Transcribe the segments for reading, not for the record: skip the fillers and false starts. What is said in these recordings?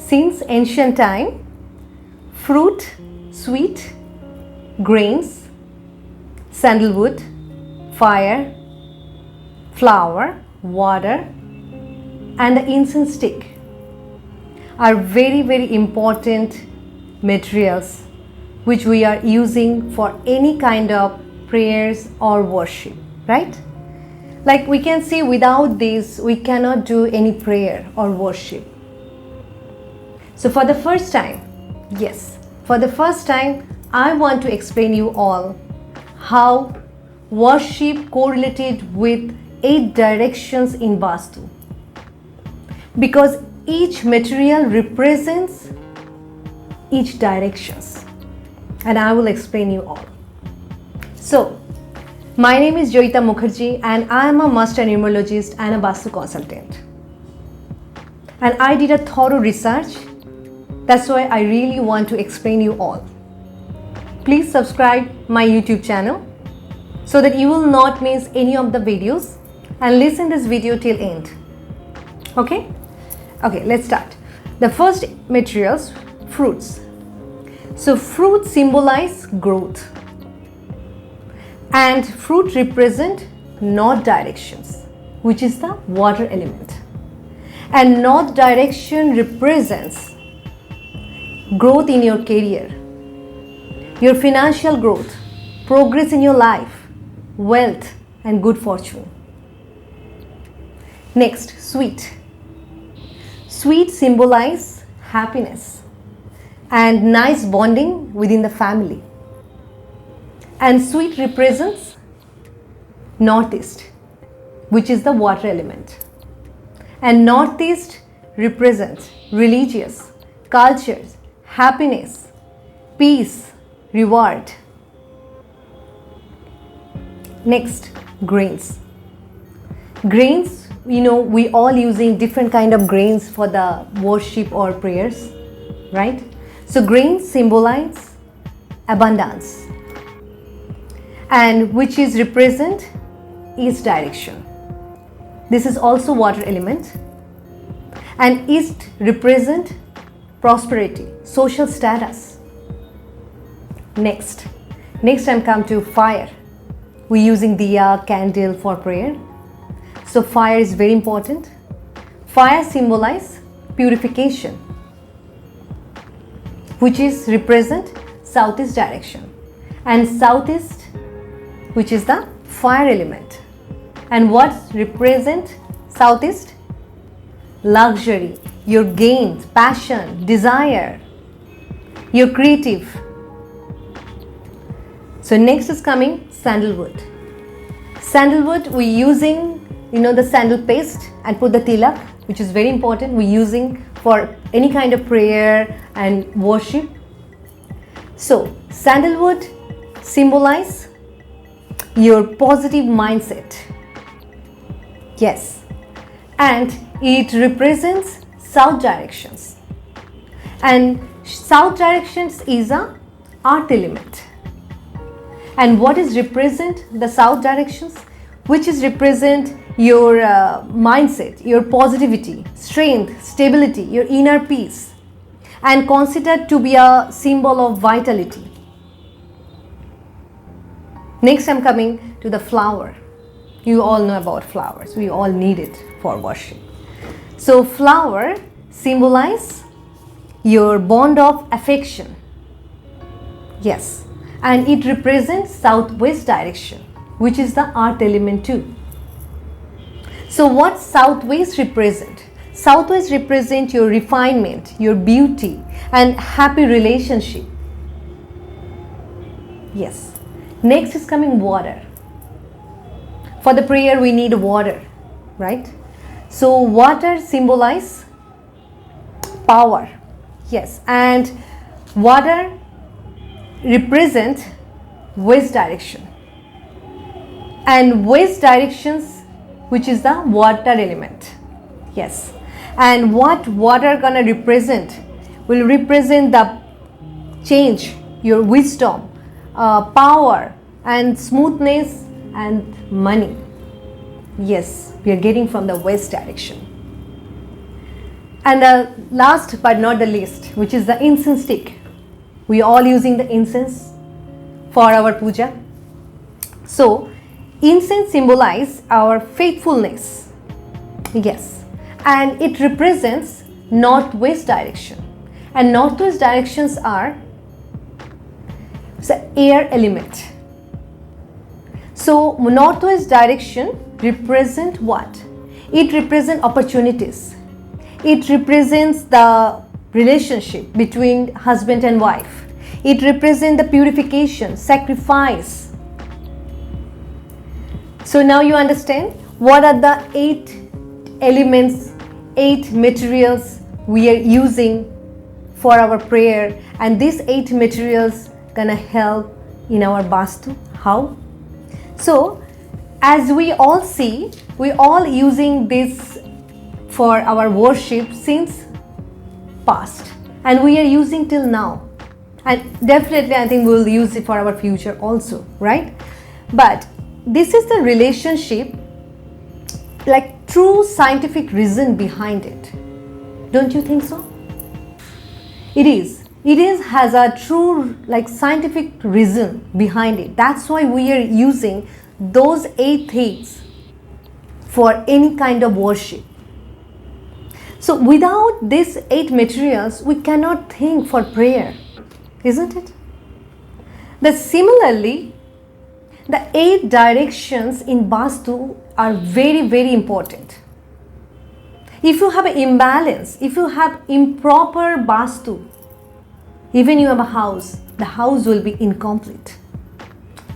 Since ancient time, fruit, sweet, grains, sandalwood, fire, flower, water, and the incense stick are very, very important materials which we are using for any kind of prayers or worship, right? Like we can see, without this we cannot do any prayer or worship. So for the first time, I want to explain you all how worship correlated with 8 directions in Vaastu, because each material represents each directions, and I will explain you all. So my name is Jayeeta Mukherrji and I am a master numerologist and a Vaastu consultant, and I did a thorough research. That's why I really want to explain you all. Please subscribe my YouTube channel so that you will not miss any of the videos, and listen this video till end. Okay, let's start. The first materials, fruits. So fruit symbolize growth, and fruit represent north directions, which is the water element, and north direction represents growth in your career, your financial growth, progress in your life, wealth, and good fortune. Next, sweet. Sweet symbolize happiness and nice bonding within the family. And sweet represents northeast, which is the water element. And northeast represents religious, cultures, happiness, peace, reward. Next, grains. Grains, we all using different kind of grains for the worship or prayers, right? So grains symbolize abundance, and which is represent east direction. This is also water element, and east represent prosperity, social status. Next I'm come to fire. We're using diya, candle for prayer. So fire is very important. Fire symbolize purification, which is represent southeast direction, and southeast, which is the fire element. And what represent southeast? Luxury, your gains, passion, desire, your creative. So next is coming sandalwood. Sandalwood, we're using the sandal paste and put the tilak, which is very important. We're using for any kind of prayer and worship. So sandalwood symbolize your positive mindset. Yes, and it represents south directions, and south directions is a earth element. And what is represent the south directions? Which is represent your mindset, your positivity, strength, stability, your inner peace, and considered to be a symbol of vitality. Next I'm coming to the flower. You all know about flowers. We all need it for worship. So flower symbolize your bond of affection. Yes, and it represents southwest direction, which is the earth element too. So what southwest represent? Southwest represent your refinement, your beauty, and happy relationship. Yes. Next is coming water. For the prayer we need water, right? So water symbolize power. Yes, and water represent west direction, and west directions, which is the water element. Yes, and what water gonna represent? Will represent the change, your wisdom, power, and smoothness, and money. Yes, we are getting from the west direction. And the last but not the least, which is the incense stick. We all using the incense for our puja. So incense symbolize our faithfulness. Yes. And it represents northwest direction. And northwest directions are the air element. So northwest direction represent what? It represents opportunities. It represents the relationship between husband and wife. It represents the purification, sacrifice. So now you understand what are the 8 elements, 8 materials we are using for our prayer, and these 8 materials gonna help in our Vaastu. How? So as we all see, we all using this for our worship since past, and we are using till now, and definitely I think we will use it for our future also, right? But this is the relationship, like true scientific reason behind it. Don't you think so? It is has a true like scientific reason behind it. That's why we are using those 8 things for any kind of worship. So without these 8 materials, we cannot think for prayer, isn't it? But similarly, the 8 directions in Vaastu are very, very important. If you have an imbalance, if you have improper Vaastu, even you have a house, the house will be incomplete.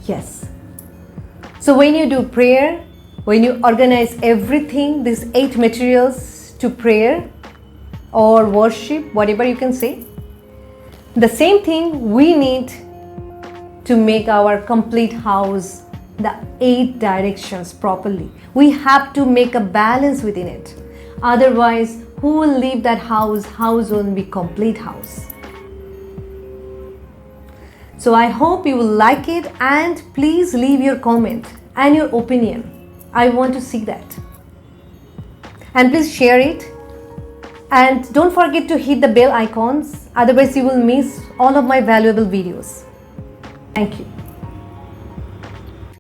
Yes. So when you do prayer, when you organize everything, these 8 materials to prayer or worship, whatever you can say, the same thing we need to make our complete house, the 8 directions properly. We have to make a balance within it. Otherwise, who will leave that house? House won't be complete house. So I hope you will like it, and please leave your comment and your opinion. I want to see that. And please share it. And don't forget to hit the bell icons, otherwise you will miss all of my valuable videos. Thank you.